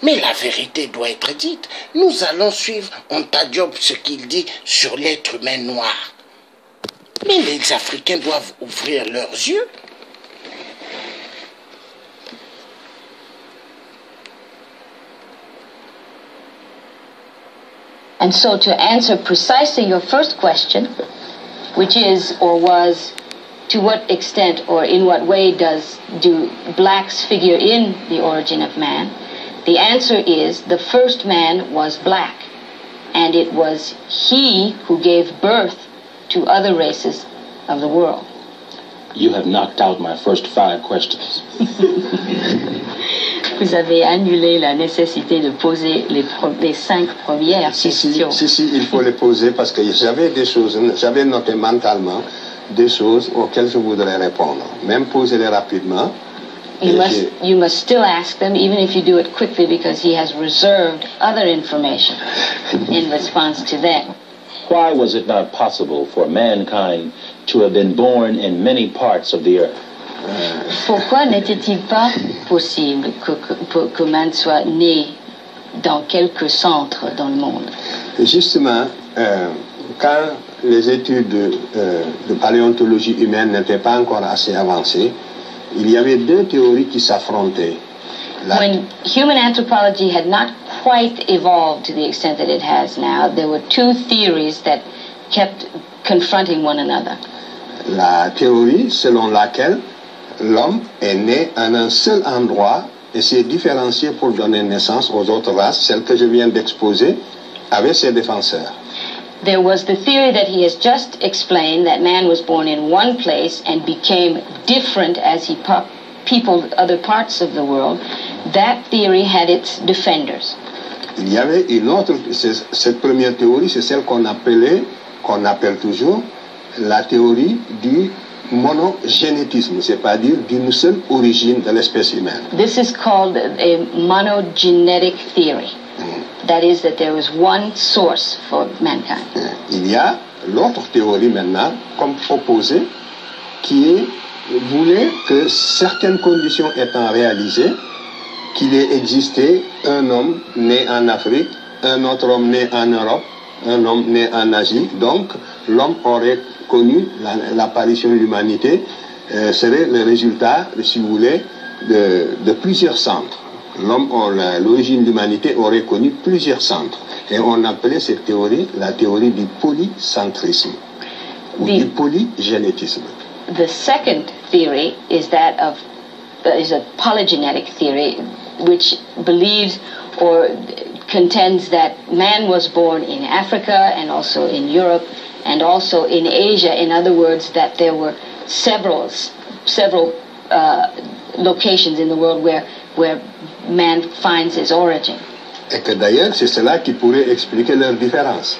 Mais la vérité doit être dite. Nous allons suivre Anta Diop ce qu'il dit sur l'être humain noir. Mais les Africains doivent ouvrir leurs yeux. And so to answer precisely your first question, which is or was, to what extent or in what way do blacks figure in the origin of man? The answer is the first man was black, and it was he who gave birth to other races of the world. You have knocked out my first 5 questions. Vous avez annulé la nécessité de poser les 5 premières questions. Si, il faut les poser parce que j'avais des choses, j'avais noté mentalement des choses auxquelles je voudrais répondre. Même poser-les rapidement. You must still ask them, even if you do it quickly, because he has reserved other information in response to them. Why was it not possible for mankind to have been born in many parts of the earth? Pourquoi n'était-il pas possible que man soit né dans quelques centres dans le monde? Justement, quand les études de paléontologie humaine n'étaient pas encore assez avancées, il y avait 2 théories qui s'affrontaient. When human anthropology had not quite evolved to the extent that it has now, there were 2 theories that kept confronting one another. La théorie selon laquelle l'homme est né en un seul endroit et s'est différencié pour donner naissance aux autres races, celles que je viens d'exposer, avec ses défenseurs. There was the theory that he has just explained, that man was born in one place and became different as he peopled other parts of the world. That theory had its defenders. Il y avait une autre, cette première théorie, c'est celle qu'on appelle toujours la théorie du monogénétisme, c'est-à-dire d'une seule origine de l'espèce humaine. This is called a monogenetic theory. That is, that there is one source for mankind. Il y a l'autre théorie maintenant, comme opposée, qui voulait que certaines conditions étant réalisées, qu'il ait existé un homme né en Afrique, un autre homme né en Europe, un homme né en Asie, donc l'homme aurait connu l'apparition de l'humanité, serait le résultat, si vous voulez, de plusieurs centres. L'homme, l'origine de l'humanité aurait connu plusieurs centres. Et on appelait cette théorie la théorie du polycentrisme, ou du polygénétisme. The second theory is that of is a polygenetic theory, which believes or contends that man was born in Africa and also in Europe and also in Asia. In other words, that there were several locations in the world where man finds his origin. Et que d'ailleurs, c'est cela qui pourrait expliquer leurs différences.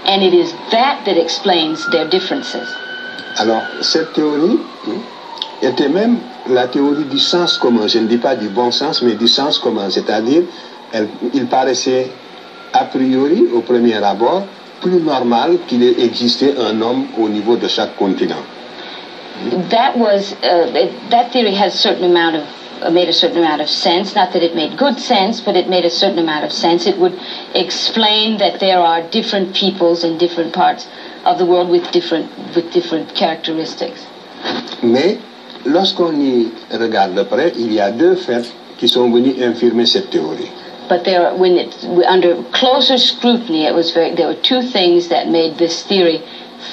And it is that explains their differences. Alors, cette théorie était même la théorie du sens commun. Je ne dis pas du bon sens, mais du sens commun. C'est-à-dire, il paraissait a priori, au premier abord, plus normal qu'il ait existé un homme au niveau de chaque continent. That theory has made a certain amount of sense. Not that it made good sense, but it made a certain amount of sense. It would explain that there are different peoples in different parts of the world with different characteristics. Mais lorsqu'on y regarde de près, il y a deux faits qui sont venus infirmer cette théorie. But under closer scrutiny, there were two things that made this theory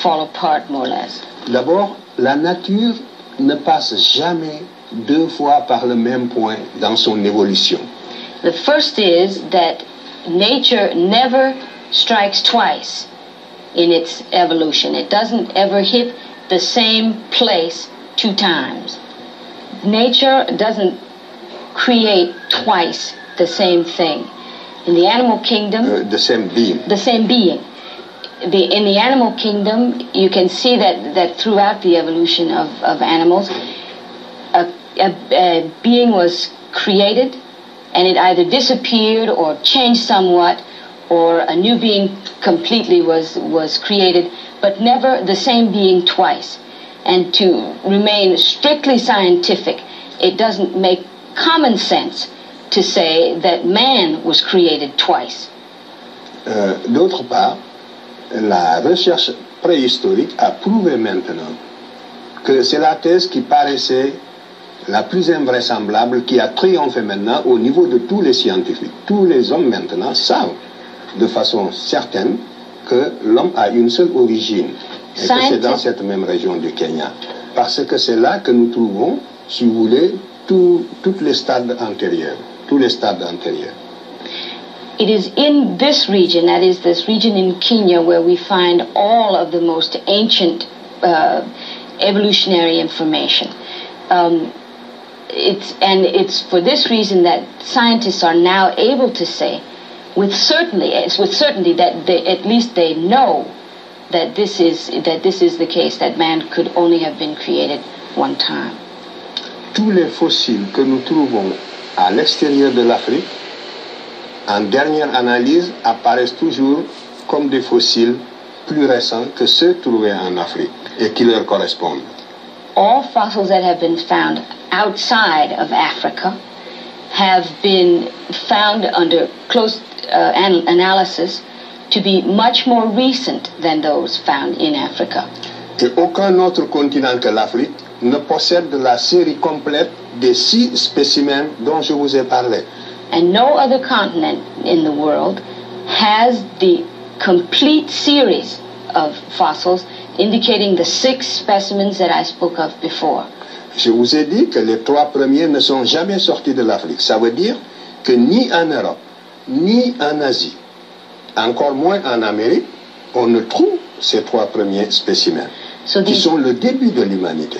fall apart more or less. D'abord, la nature ne passe jamais deux fois par le même point dans son évolution. The first is that nature never strikes twice in its evolution. It doesn't ever hit the same place two times. Nature doesn't create twice the same thing. In the animal kingdom... the same being. The same being. In the animal kingdom, you can see that throughout the evolution of animals, a being was created, and it either disappeared or changed somewhat, or a new being completely was created, but never the same being twice. And to remain strictly scientific, it doesn't make common sense to say that man was created twice. D'autre part, la recherche préhistorique a prouvé maintenant que c'est la thèse qui paraissait la plus invraisemblable, qui a triomphé maintenant au niveau de tous les scientifiques. Tous les hommes maintenant savent de façon certaine que l'homme a une seule origine, et que c'est dans cette même région du Kenya. Parce que c'est là que nous trouvons, si vous voulez, tous les stades antérieurs. Tous les stades antérieurs. It is in this region, that is this region in Kenya, where we find all of the most ancient evolutionary information. It's for this reason that scientists are now able to say, with certainty that at least they know that this is the case, that man could only have been created one time. Tous les fossiles que nous trouvons à l'extérieur de l'Afrique, en dernière analyse, apparaissent toujours comme des fossiles plus récents que ceux trouvés en Afrique et qui leur correspondent. All fossils that have been found outside of Africa have been found under close analysis to be much more recent than those found in Africa. Et aucun autre continent que l'Afrique ne possède la série complète des 6 spécimens dont je vous ai parlé. And no other continent in the world has the complete series of fossils indicating the 6 specimens that I spoke of before. Je vous ai dit que les 3 premiers ne sont jamais sortis de l'Afrique. Ça veut dire que ni en Europe, ni en Asie, encore moins en Amérique, on ne trouve ces 3 premiers spécimens, qui sont le début de l'humanité.